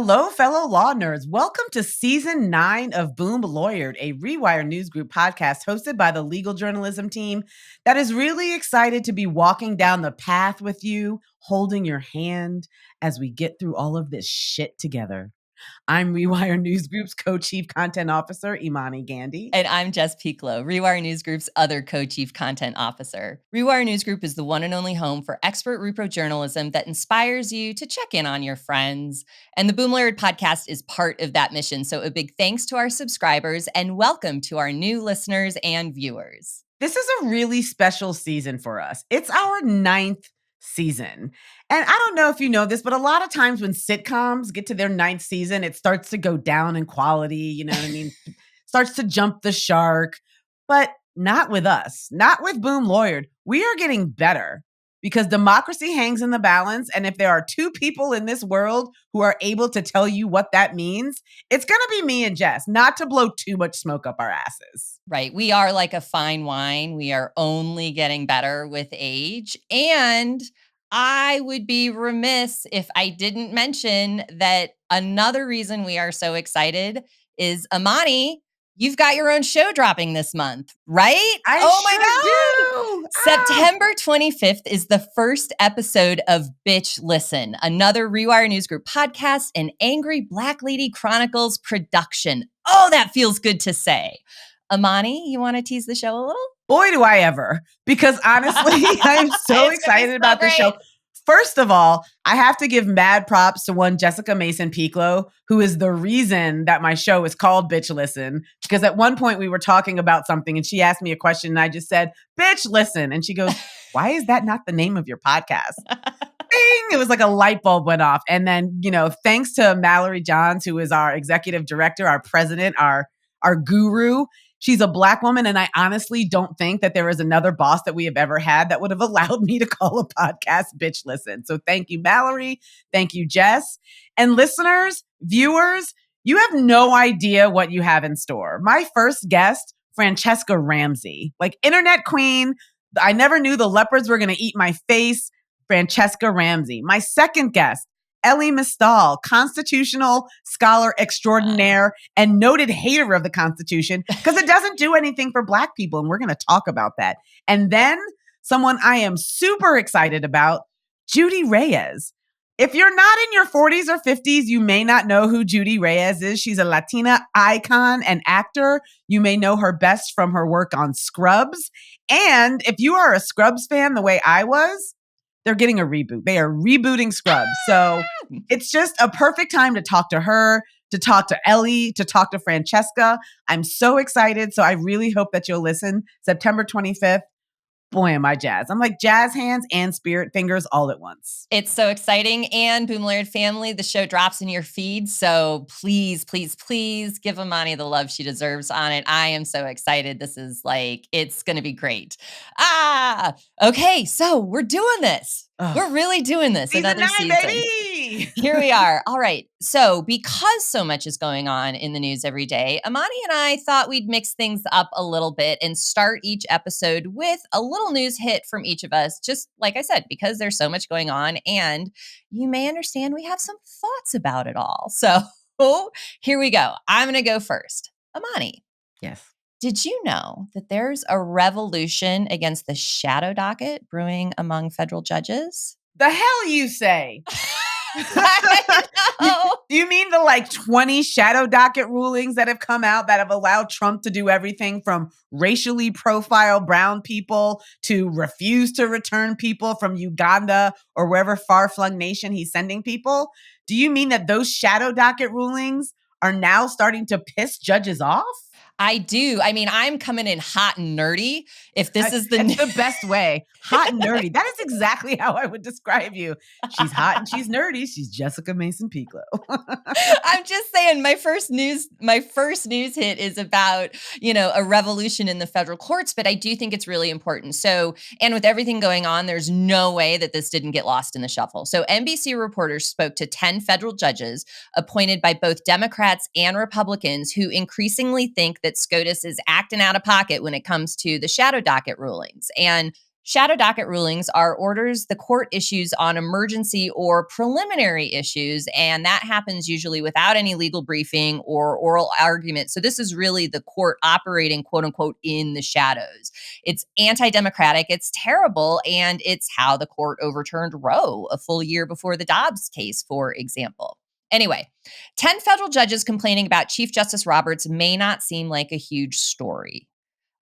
Hello, fellow law nerds. Welcome to season 9 of Boom Lawyered, a Rewire News Group podcast hosted by the legal journalism team that is really excited to be walking down the path with you, holding your hand as we get through all of this shit together. I'm Rewire News Group's co-chief content officer, Imani Gandhi. And I'm Jess Piccolo, Rewire News Group's other co-chief content officer. Rewire News Group is the one and only home for expert repro journalism that inspires you to check in on your friends. And the Boom Lawyered podcast is part of that mission. So a big thanks to our subscribers and welcome to our new listeners and viewers. This is a really special season for us. It's our 9th season. And I don't know if you know this, but a lot of times when sitcoms get to their 9th season, it starts to go down in quality, you know what I mean? Starts to jump the shark, but not with us, not with Boom Lawyered. We are getting better because democracy hangs in the balance. And if there are two people in this world who are able to tell you what that means, it's going to be me and Jess, not to blow too much smoke up our asses. Right. We are like a fine wine. We are only getting better with age. And I would be remiss if I didn't mention that another reason we are so excited is Imani, you've got your own show dropping this month, right? Oh my God. September 25th is the first episode of Bitch Listen, another Rewire News Group podcast and Angry Black Lady Chronicles production. Oh, that feels good to say. Imani, you want to tease the show a little? Boy, do I ever. Because honestly, I'm so excited about the show. First of all, I have to give mad props to one Jessica Mason Piccolo, who is the reason that my show is called Bitch Listen. Because at one point we were talking about something and she asked me a question and I just said, Bitch Listen. And she goes, why is that not the name of your podcast? Bing! It was like a light bulb went off. And then, thanks to Mallory Johns, who is our executive director, our president, our guru. She's a Black woman, and I honestly don't think that there is another boss that we have ever had that would have allowed me to call a podcast Bitch Listen. So thank you, Mallory. Thank you, Jess. And listeners, viewers, you have no idea what you have in store. My first guest, Francesca Ramsey, like internet queen. I never knew the leopards were going to eat my face. Francesca Ramsey. My second guest, Ellie Mistal, constitutional scholar extraordinaire and noted hater of the Constitution because it doesn't do anything for Black people. And we're going to talk about that. And then someone I am super excited about, Judy Reyes. If you're not in your 40s or 50s, you may not know who Judy Reyes is. She's a Latina icon and actor. You may know her best from her work on Scrubs. And if you are a Scrubs fan the way I was, they're getting a reboot. They are rebooting Scrubs. So it's just a perfect time to talk to her, to talk to Ellie, to talk to Francesca. I'm so excited. So I really hope that you'll listen. September 25th. Boy, am I jazzed. I'm like jazz hands and spirit fingers all at once. It's so exciting. And Boom Lawyered family, the show drops in your feed. So please, please, please give Imani the love she deserves on it. I am so excited. This is it's going to be great. Okay. So we're doing this. We're really doing this. Season 9, season. Baby. Here we are. All right. So because so much is going on in the news every day, Imani and I thought we'd mix things up a little bit and start each episode with a little news hit from each of us. Just like I said, because there's so much going on and you may understand we have some thoughts about it all. So here we go. I'm going to go first. Imani. Yes. Did you know that there's a revolution against the shadow docket brewing among federal judges? The hell you say? Do you mean the 20 shadow docket rulings that have come out that have allowed Trump to do everything from racially profile brown people to refuse to return people from Uganda or wherever far-flung nation he's sending people? Do you mean that those shadow docket rulings are now starting to piss judges off? I do. I mean, I'm coming in hot and nerdy. If this is it's the best way. Hot and nerdy. That is exactly how I would describe you. She's hot and she's nerdy. She's Jessica Mason Piccolo. I'm just saying my first news hit is about, a revolution in the federal courts, but I do think it's really important. So, and with everything going on, there's no way that this didn't get lost in the shuffle. So NBC reporters spoke to 10 federal judges appointed by both Democrats and Republicans who increasingly think that SCOTUS is acting out of pocket when it comes to the shadow docket rulings. And Shadow docket rulings are orders the court issues on emergency or preliminary issues, and that happens usually without any legal briefing or oral argument. So this is really the court operating, quote unquote, in the shadows. It's anti-democratic, it's terrible, and it's how the court overturned Roe a full year before the Dobbs case, for example. Anyway, 10 federal judges complaining about Chief Justice Roberts may not seem like a huge story.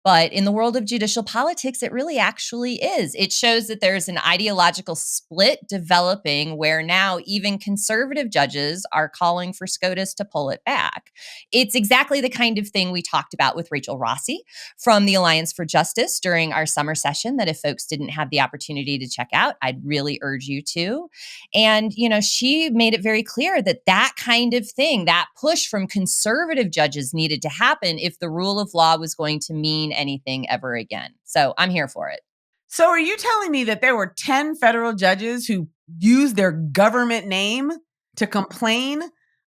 But in the world of judicial politics, it really actually is. It shows that there's an ideological split developing where now even conservative judges are calling for SCOTUS to pull it back. It's exactly the kind of thing we talked about with Rachel Rossi from the Alliance for Justice during our summer session that if folks didn't have the opportunity to check out, I'd really urge you to. And, she made it very clear that that kind of thing, that push from conservative judges needed to happen if the rule of law was going to mean anything ever again. So I'm here for it. So are you telling me that there were 10 federal judges who used their government name to complain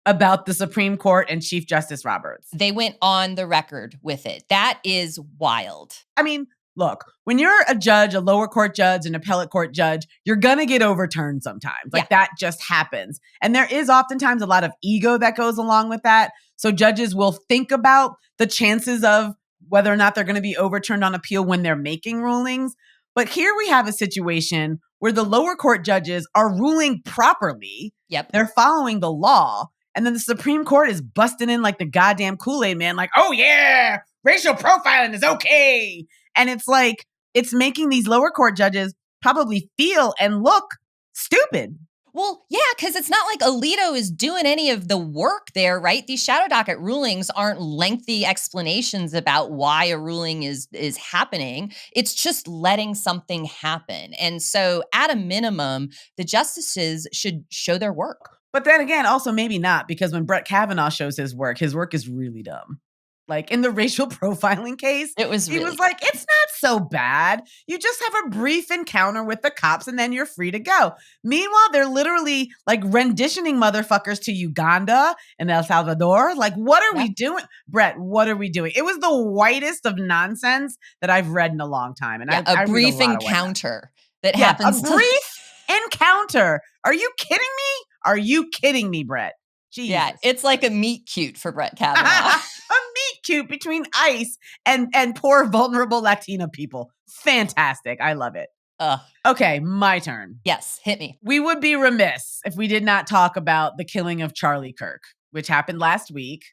about the Supreme Court and Chief Justice Roberts? They went on the record with it. That is wild. I mean, look, when you're a judge, a lower court judge, an appellate court judge, you're going to get overturned sometimes. That just happens. And there is oftentimes a lot of ego that goes along with that. So judges will think about the chances of whether or not they're going to be overturned on appeal when they're making rulings. But here we have a situation where the lower court judges are ruling properly. Yep. They're following the law. And then the Supreme Court is busting in like the goddamn Kool-Aid man, like, oh yeah, racial profiling is okay. And it's like, it's making these lower court judges probably feel and look stupid. Well, yeah, because it's not like Alito is doing any of the work there, right? These shadow docket rulings aren't lengthy explanations about why a ruling is happening. It's just letting something happen. And so at a minimum, the justices should show their work. But then again, also maybe not, because when Brett Kavanaugh shows his work is really dumb. Like in the racial profiling case, he was like, it's not so bad. You just have a brief encounter with the cops and then you're free to go. Meanwhile, they're literally like renditioning motherfuckers to Uganda and El Salvador. Like, what are we doing? Brett, what are we doing? It was the whitest of nonsense that I've read in a long time. And a brief encounter that happens. A brief encounter. Are you kidding me? Are you kidding me, Brett? Jesus. Yeah, it's like a meet cute for Brett Kavanaugh. A meet cute between ICE and poor vulnerable Latina people. Fantastic. I love it. Okay, my turn. Yes, hit me. We would be remiss if we did not talk about the killing of Charlie Kirk, which happened last week.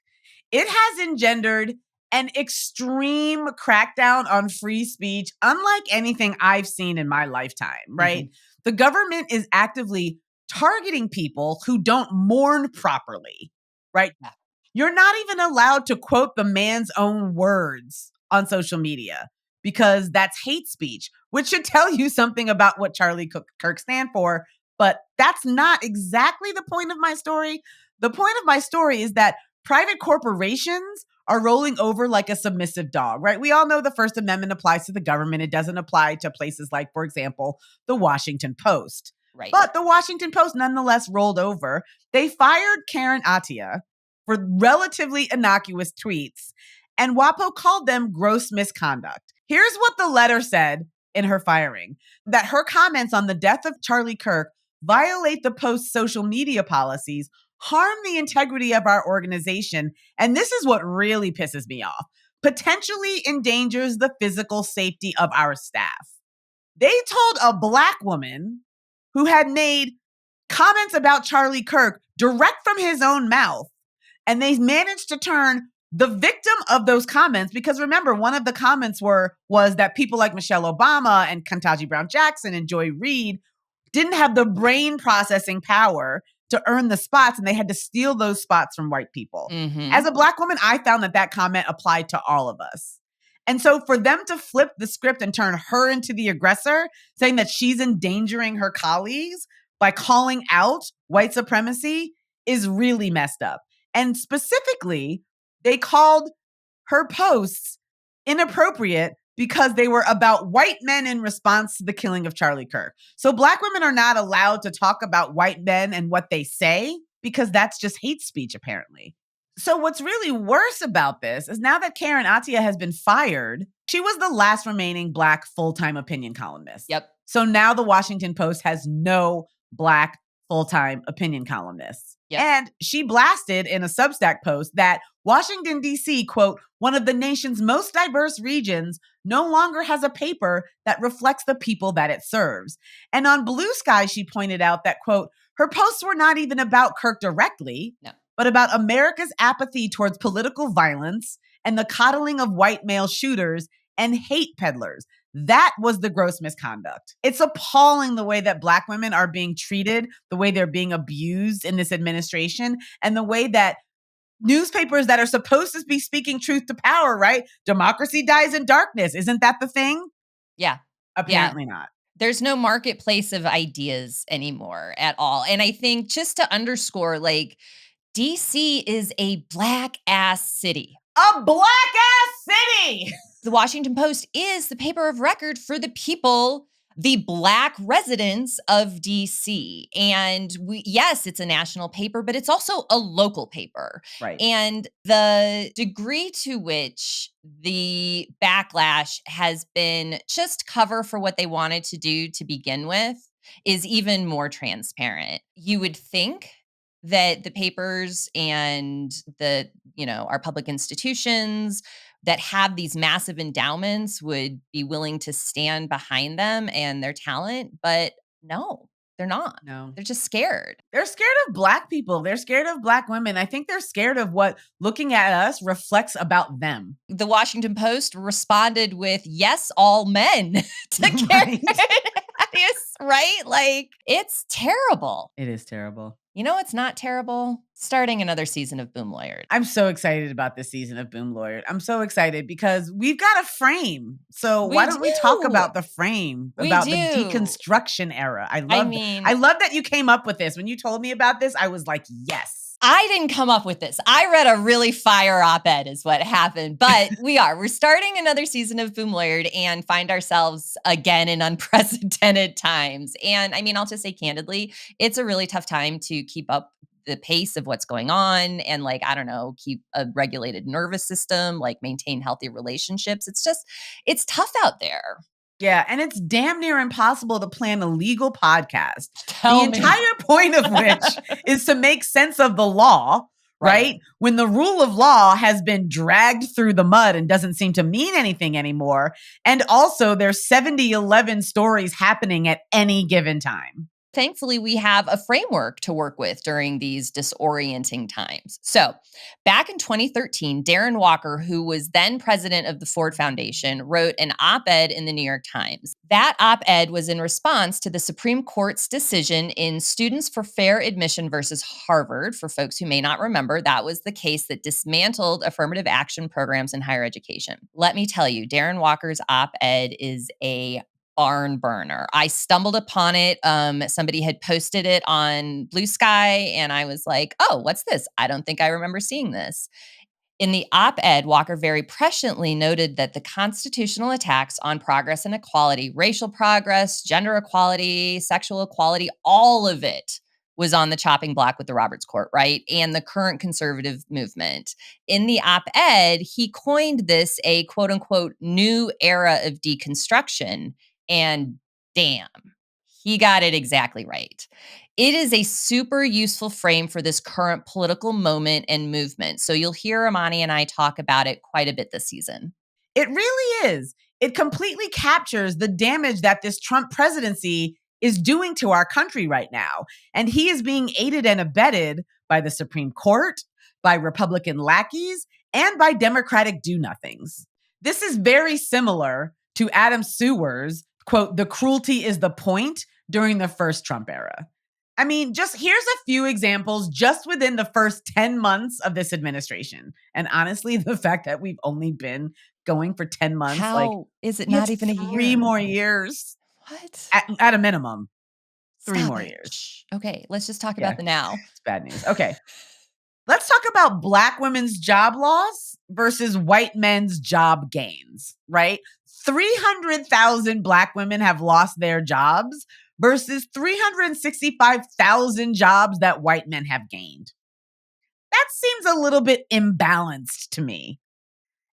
It has engendered an extreme crackdown on free speech, unlike anything I've seen in my lifetime, right? Mm-hmm. The government is actively targeting people who don't mourn properly, right? Yeah. You're not even allowed to quote the man's own words on social media because that's hate speech, which should tell you something about what Charlie Kirk stand for. But that's not exactly the point of my story. The point of my story is that private corporations are rolling over like a submissive dog, right? We all know the First Amendment applies to the government. It doesn't apply to places like, for example, the Washington Post. Right. But the Washington Post nonetheless rolled over. They fired Karen Attiah for relatively innocuous tweets, and WAPO called them gross misconduct. Here's what the letter said in her firing: that her comments on the death of Charlie Kirk violate the Post's social media policies, harm the integrity of our organization, and this is what really pisses me off, potentially endangers the physical safety of our staff. They told a Black woman who had made comments about Charlie Kirk direct from his own mouth, and they managed to turn the victim of those comments, because remember, one of the comments was that people like Michelle Obama and Ketanji Brown Jackson and Joy Reid didn't have the brain processing power to earn the spots, and they had to steal those spots from white people. Mm-hmm. As a Black woman, I found that comment applied to all of us. And so for them to flip the script and turn her into the aggressor, saying that she's endangering her colleagues by calling out white supremacy, is really messed up. And specifically, they called her posts inappropriate because they were about white men in response to the killing of Charlie Kirk. So Black women are not allowed to talk about white men and what they say because that's just hate speech, apparently. So what's really worse about this is now that Karen Attiah has been fired, she was the last remaining Black full-time opinion columnist. Yep. So now the Washington Post has no Black full-time opinion columnists. Yep. And she blasted in a Substack post that Washington, D.C., quote, one of the nation's most diverse regions, no longer has a paper that reflects the people that it serves. And on Blue Sky, she pointed out that, quote, her posts were not even about Kirk directly, but about America's apathy towards political violence and the coddling of white male shooters and hate peddlers. That was the gross misconduct. It's appalling the way that Black women are being treated, the way they're being abused in this administration, and the way that newspapers that are supposed to be speaking truth to power, right? Democracy dies in darkness. Isn't that the thing? Yeah. Apparently not. There's no marketplace of ideas anymore at all. And I think just to underscore, like, DC is a Black ass city. A Black ass city! The Washington Post is the paper of record for the people, the Black residents of DC. And yes, it's a national paper, but it's also a local paper. Right. And the degree to which the backlash has been just cover for what they wanted to do to begin with is even more transparent. You would think that the papers and the, our public institutions that have these massive endowments would be willing to stand behind them and their talent. But no, they're not. No. They're just scared. They're scared of Black people. They're scared of Black women. I think they're scared of what looking at us reflects about them. The Washington Post responded with, yes, all men to Karen Attiah, right? Like, it's terrible. It is terrible. You know what's not terrible? Starting another season of Boom Lawyered. I'm so excited about this season of Boom Lawyered. I'm so excited because we've got a frame. So why don't we talk about the frame, about the Deconstruction Era? I love that you came up with this. When you told me about this, I was like, yes. I didn't come up with this. I read a really fire op-ed is what happened. But we're starting another season of Boom Lawyered and find ourselves again in unprecedented times. And I mean, I'll just say candidly, it's a really tough time to keep up the pace of what's going on and keep a regulated nervous system, maintain healthy relationships. It's tough out there. Yeah, and it's damn near impossible to plan a legal podcast. The entire point of which is to make sense of the law, right? When the rule of law has been dragged through the mud and doesn't seem to mean anything anymore. And also there's 70-11 stories happening at any given time. Thankfully, we have a framework to work with during these disorienting times. So back in 2013, Darren Walker, who was then president of the Ford Foundation, wrote an op-ed in the New York Times. That op-ed was in response to the Supreme Court's decision in Students for Fair Admission versus Harvard. For folks who may not remember, that was the case that dismantled affirmative action programs in higher education. Let me tell you, Darren Walker's op-ed is a barn burner. I stumbled upon it. Somebody had posted it on Blue Sky, and I was like, oh, what's this? I don't think I remember seeing this. In the op-ed, Walker very presciently noted that the constitutional attacks on progress and equality, racial progress, gender equality, sexual equality, all of it was on the chopping block with the Roberts Court, right? And the current conservative movement. In the op-ed, he coined this a quote unquote new era of deconstruction. And damn, he got it exactly right. It is a super useful frame for this current political moment and movement. So you'll hear Imani and I talk about it quite a bit this season. It really is. It completely captures the damage that this Trump presidency is doing to our country right now. And he is being aided and abetted by the Supreme Court, by Republican lackeys, and by Democratic do-nothings. This is very similar to Adam Sewer's, quote, "the cruelty is the point" during the first Trump era. I mean, here's a few examples just within the first 10 months of this administration. And honestly, the fact that we've only been going for 10 months. How is it not even a year? 3 more years. What? At a minimum. Stop 3 more it. years. Okay, let's just talk about the now. It's bad news. Okay. Let's talk about Black women's job loss versus white men's job gains, right? 300,000 Black women have lost their jobs versus 365,000 jobs that white men have gained. That seems a little bit imbalanced to me.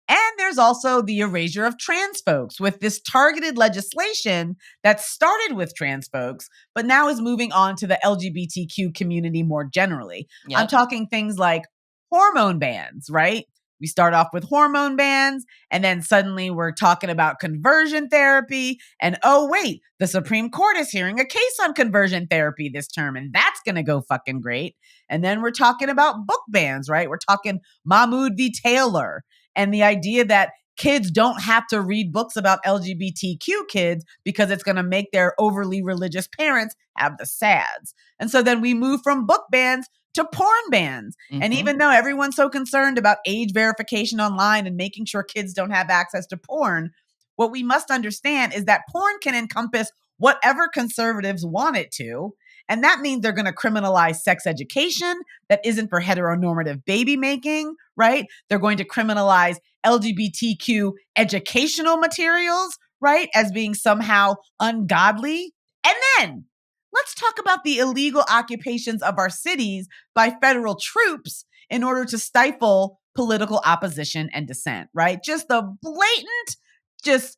And there's also the erasure of trans folks with this targeted legislation that started with trans folks, but now is moving on to the LGBTQ community more generally. Yep. I'm talking things like hormone bans, right? We start off with hormone bans, and then suddenly we're talking about conversion therapy. And oh, wait, the Supreme Court is hearing a case on conversion therapy this term, and that's going to go fucking great. And then we're talking about book bans, right? We're talking Mahmoud v. Taylor. And the idea that kids don't have to read books about LGBTQ kids because it's going to make their overly religious parents have the sads. And so then we move from book bans to porn bans. Mm-hmm. And even though everyone's so concerned about age verification online and making sure kids don't have access to porn, what we must understand is that porn can encompass whatever conservatives want it to. And that means they're going to criminalize sex education that isn't for heteronormative baby making, right? They're going to criminalize LGBTQ educational materials, right, as being somehow ungodly. And then let's talk about the illegal occupations of our cities by federal troops in order to stifle political opposition and dissent, right? Just the blatant, just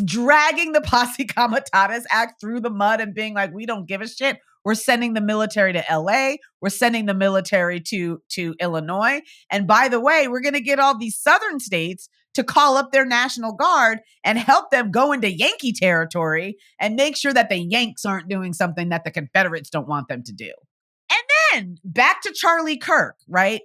dragging the Posse Comitatus Act through the mud and being like, we don't give a shit. We're sending the military to LA. We're sending the military to Illinois. And by the way, we're going to get all these southern states to call up their National Guard and help them go into Yankee territory and make sure that the Yanks aren't doing something that the Confederates don't want them to do. And then back to Charlie Kirk, right?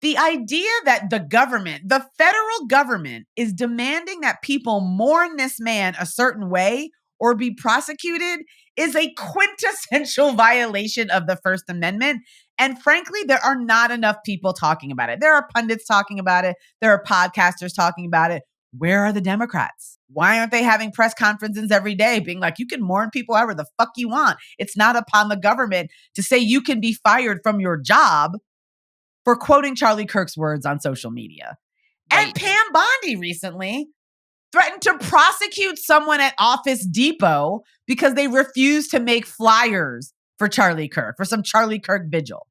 The idea that the government, the federal government, is demanding that people mourn this man a certain way or be prosecuted is a quintessential violation of the First Amendment. And frankly, there are not enough people talking about it. There are pundits talking about it. There are podcasters talking about it. Where are the Democrats? Why aren't they having press conferences every day being like, you can mourn people however the fuck you want. It's not upon the government to say you can be fired from your job for quoting Charlie Kirk's words on social media. Right. And Pam Bondi recently threatened to prosecute someone at Office Depot because they refused to make flyers for Charlie Kirk, for some Charlie Kirk vigil,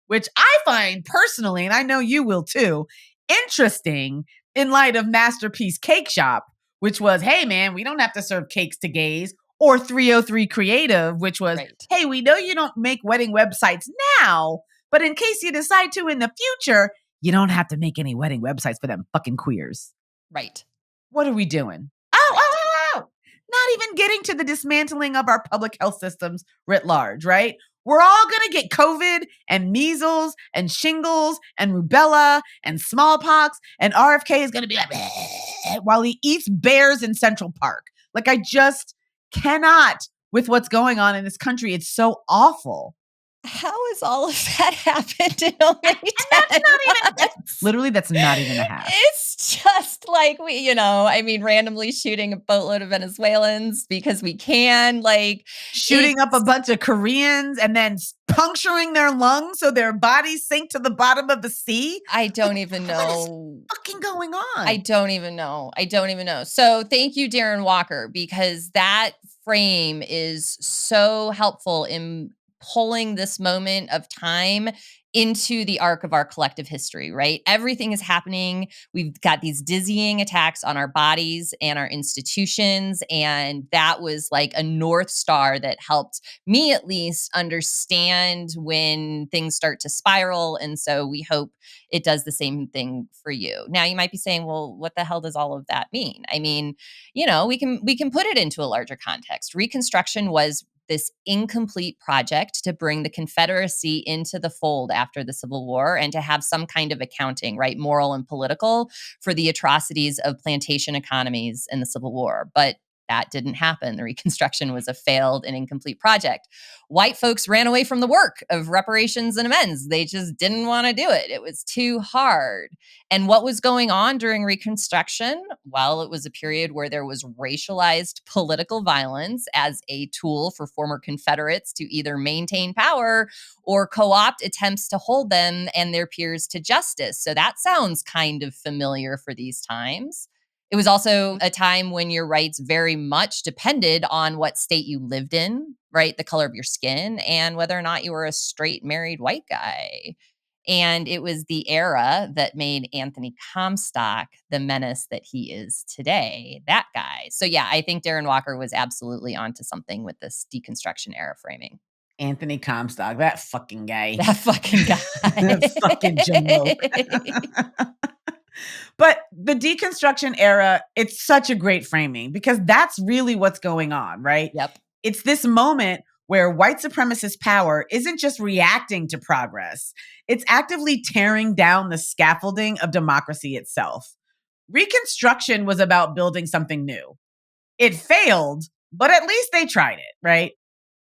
which I find personally, and I know you will too, interesting in light of Masterpiece Cake Shop, which was, hey man, we don't have to serve cakes to gays, or 303 Creative, which was, right. Hey, we know you don't make wedding websites now, but in case you decide to in the future, you don't have to make any wedding websites for them fucking queers. Right. What are we doing? Oh. Not even getting to the dismantling of our public health systems writ large, right? We're all going to get COVID and measles and shingles and rubella and smallpox, and RFK is going to be like, while he eats bears in Central Park. Like, I just cannot with what's going on in this country. It's so awful. How has all of that happened in only 10 that's not even a half. It's just like randomly shooting a boatload of Venezuelans because we can, shooting up a bunch of Koreans and then puncturing their lungs so their bodies sink to the bottom of the sea. I don't even know. What is fucking going on? I don't even know. So thank you, Darren Walker, because that frame is so helpful in pulling this moment of time into the arc of our collective history, right? Everything is happening. We've got these dizzying attacks on our bodies and our institutions. And that was like a North Star that helped me at least understand when things start to spiral. And so we hope it does the same thing for you. Now you might be saying, well, what the hell does all of that mean? I mean, we can put it into a larger context. Reconstruction was this incomplete project to bring the Confederacy into the fold after the Civil War and to have some kind of accounting, right, moral and political, for the atrocities of plantation economies in the Civil War. But that didn't happen. The Reconstruction was a failed and incomplete project. White folks ran away from the work of reparations and amends. They just didn't want to do it. It was too hard. And what was going on during Reconstruction? Well, it was a period where there was racialized political violence as a tool for former Confederates to either maintain power or co-opt attempts to hold them and their peers to justice. So that sounds kind of familiar for these times. It was also a time when your rights very much depended on what state you lived in, right? The color of your skin and whether or not you were a straight married white guy. And it was the era that made Anthony Comstock the menace that he is today, that guy. So yeah, I think Darren Walker was absolutely onto something with this deconstruction era framing. Anthony Comstock, that fucking guy. That fucking guy. That fucking jamoke. But the deconstruction era, it's such a great framing because that's really what's going on, right? Yep. It's this moment where white supremacist power isn't just reacting to progress, it's actively tearing down the scaffolding of democracy itself. Reconstruction was about building something new. It failed, but at least they tried it, right?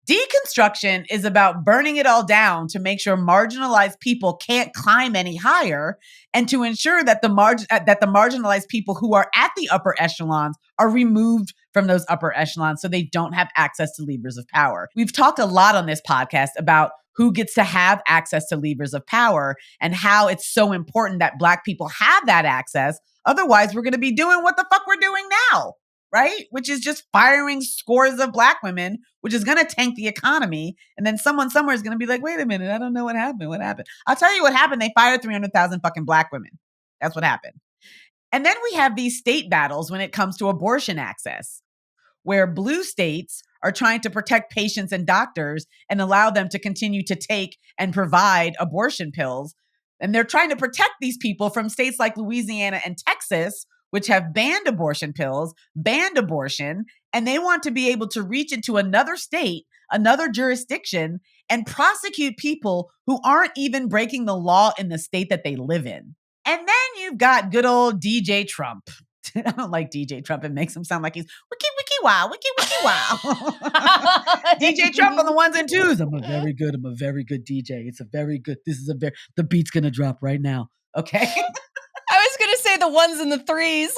Deconstruction is about burning it all down to make sure marginalized people can't climb any higher and to ensure that the marginalized people who are at the upper echelons are removed from those upper echelons so they don't have access to levers of power. We've talked a lot on this podcast about who gets to have access to levers of power and how it's so important that Black people have that access. Otherwise, we're going to be doing what the fuck we're doing now. Right? Which is just firing scores of Black women, which is going to tank the economy. And then someone somewhere is going to be like, wait a minute, I don't know what happened. What happened? I'll tell you what happened. They fired 300,000 fucking Black women. That's what happened. And then we have these state battles when it comes to abortion access, where blue states are trying to protect patients and doctors and allow them to continue to take and provide abortion pills. And they're trying to protect these people from states like Louisiana and Texas, which have banned abortion pills, banned abortion, and they want to be able to reach into another state, another jurisdiction, and prosecute people who aren't even breaking the law in the state that they live in. And then you've got good old DJ Trump. I don't like DJ Trump. It makes him sound like he's wiki wiki wow, wiki wiki wow. DJ Trump on the ones and twos. I'm a very good DJ. It's a very good, the beat's gonna drop right now. Okay. I was going to say the ones and the threes.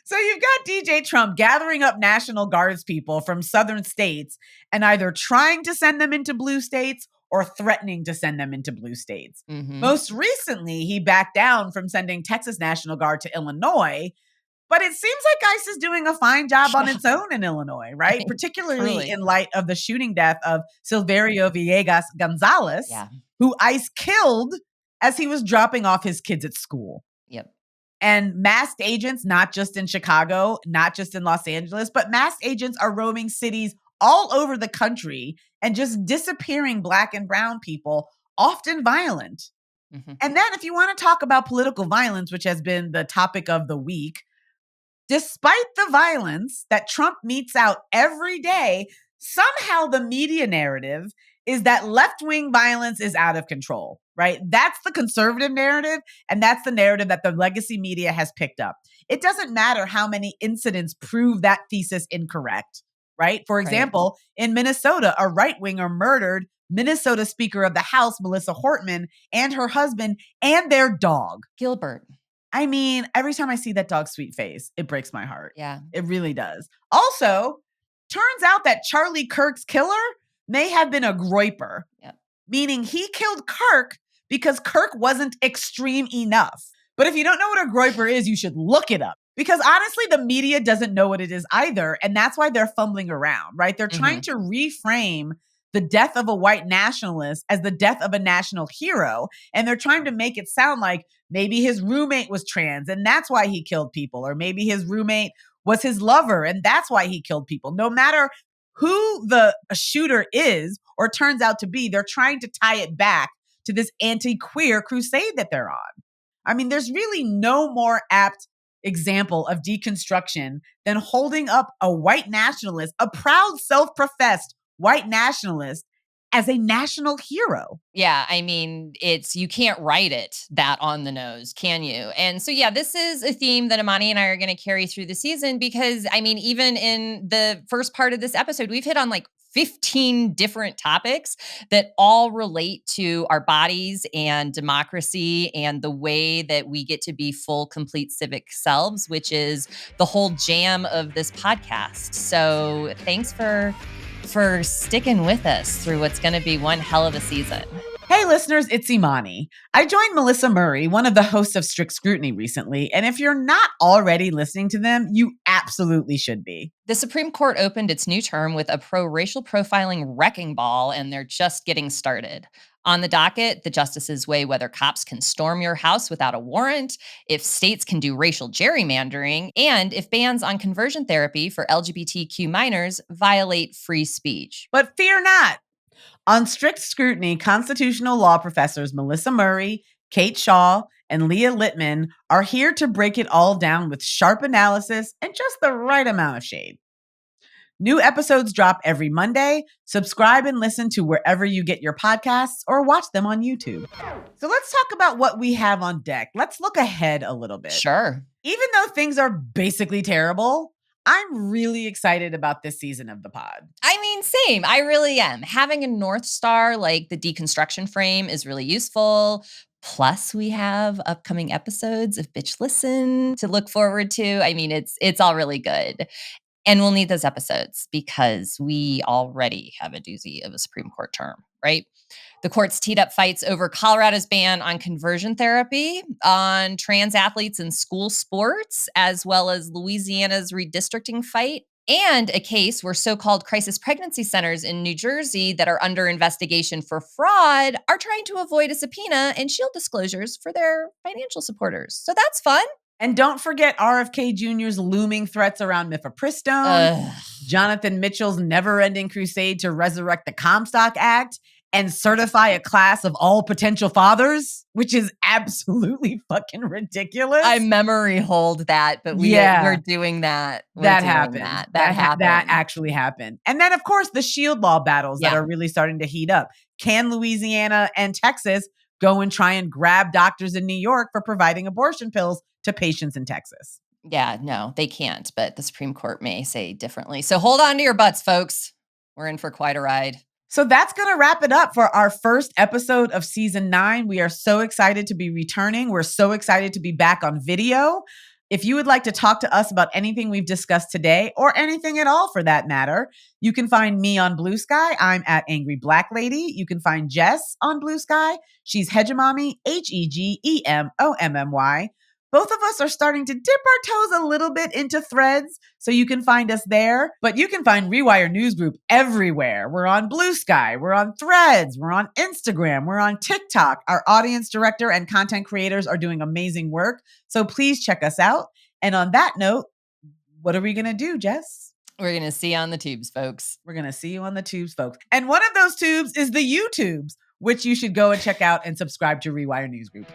So you've got DJ Trump gathering up National Guards people from southern states and either trying to send them into blue states or threatening to send them into blue states. Mm-hmm. Most recently, he backed down from sending Texas National Guard to Illinois. But it seems like ICE is doing a fine job on its own in Illinois, right? Particularly in light of the shooting death of Silverio Villegas Gonzalez, who ICE killed as he was dropping off his kids at school. Yep. And masked agents, not just in Chicago, not just in Los Angeles, but masked agents are roaming cities all over the country and just disappearing Black and brown people, often violent. Mm-hmm. And then if you want to talk about political violence, which has been the topic of the week, despite the violence that Trump metes out every day, somehow the media narrative is that left-wing violence is out of control, right? That's the conservative narrative, and that's the narrative that the legacy media has picked up. It doesn't matter how many incidents prove that thesis incorrect, right? For example, in Minnesota, a right-winger murdered Minnesota Speaker of the House, Melissa Hortman, and her husband and their dog. Gilbert. I mean, every time I see that dog's sweet face, it breaks my heart. Yeah. It really does. Also, turns out that Charlie Kirk's killer may have been a groiper, meaning he killed Kirk because Kirk wasn't extreme enough. But if you don't know what a groiper is, you should look it up. Because honestly, the media doesn't know what it is either. And that's why they're fumbling around, right? They're trying to reframe the death of a white nationalist as the death of a national hero. And they're trying to make it sound like maybe his roommate was trans and that's why he killed people. Or maybe his roommate was his lover and that's why he killed people. No matter who the shooter is or turns out to be, they're trying to tie it back to this anti-queer crusade that they're on. I mean, there's really no more apt example of deconstruction than holding up a white nationalist, a proud self-professed white nationalist, as a national hero. Yeah, I mean, you can't write it that on the nose, can you? And so, yeah, this is a theme that Imani and I are going to carry through the season because, I mean, even in the first part of this episode, we've hit on like 15 different topics that all relate to our bodies and democracy and the way that we get to be full, complete civic selves, which is the whole jam of this podcast. So thanks for sticking with us through what's going to be one hell of a season. Hey, Hey listeners, it's Imani. I joined Melissa Murray, one of the hosts of Strict Scrutiny recently, and if you're not already listening to them, you absolutely should be. The Supreme Court opened its new term with a pro-racial profiling wrecking ball, and they're just getting started. On the docket, the justices weigh whether cops can storm your house without a warrant, if states can do racial gerrymandering, and if bans on conversion therapy for LGBTQ minors violate free speech. But fear not. On Strict Scrutiny, constitutional law professors Melissa Murray, Kate Shaw, and Leah Littman are here to break it all down with sharp analysis and just the right amount of shade. New episodes drop every Monday. Subscribe and listen to wherever you get your podcasts or watch them on YouTube. So let's talk about what we have on deck. Let's look ahead a little bit. Sure. Even though things are basically terrible, I'm really excited about this season of the pod. I mean, same. I really am. Having a North Star like the deconstruction frame is really useful. Plus, we have upcoming episodes of Bitch Listen to look forward to. I mean, it's all really good. And we'll need those episodes because we already have a doozy of a Supreme Court term, right? The courts teed up fights over Colorado's ban on conversion therapy, on trans athletes in school sports, as well as Louisiana's redistricting fight, and a case where so-called crisis pregnancy centers in New Jersey that are under investigation for fraud are trying to avoid a subpoena and shield disclosures for their financial supporters. So that's fun. And don't forget RFK Jr.'s looming threats around mifepristone, Jonathan Mitchell's never-ending crusade to resurrect the Comstock Act, and certify a class of all potential fathers, which is absolutely fucking ridiculous. I memory hold that, but we're doing that. That happened. That happened. That actually happened. And then, of course, the shield law battles that are really starting to heat up. Can Louisiana and Texas go and try and grab doctors in New York for providing abortion pills to patients in Texas? Yeah, no, they can't, but the Supreme Court may say differently. So hold on to your butts, folks. We're in for quite a ride. So that's going to wrap it up for our first episode of season 9. We are so excited to be returning. We're so excited to be back on video. If you would like to talk to us about anything we've discussed today, or anything at all for that matter, you can find me on Blue Sky. I'm at Angry Black Lady. You can find Jess on Blue Sky. She's Hegemommy, HEGEMOMMY. Both of us are starting to dip our toes a little bit into Threads, so you can find us there. But you can find Rewire News Group everywhere. We're on Blue Sky. We're on Threads. We're on Instagram. We're on TikTok. Our audience director and content creators are doing amazing work. So please check us out. And on that note, what are we going to do, Jess? We're going to see you on the tubes, folks. We're going to see you on the tubes, folks. And one of those tubes is the YouTubes, which you should go and check out and subscribe to Rewire News Group.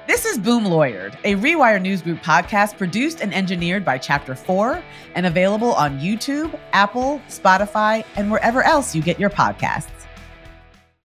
This is Boom Lawyered, a Rewire News Group podcast produced and engineered by Chapter 4 and available on YouTube, Apple, Spotify, and wherever else you get your podcasts.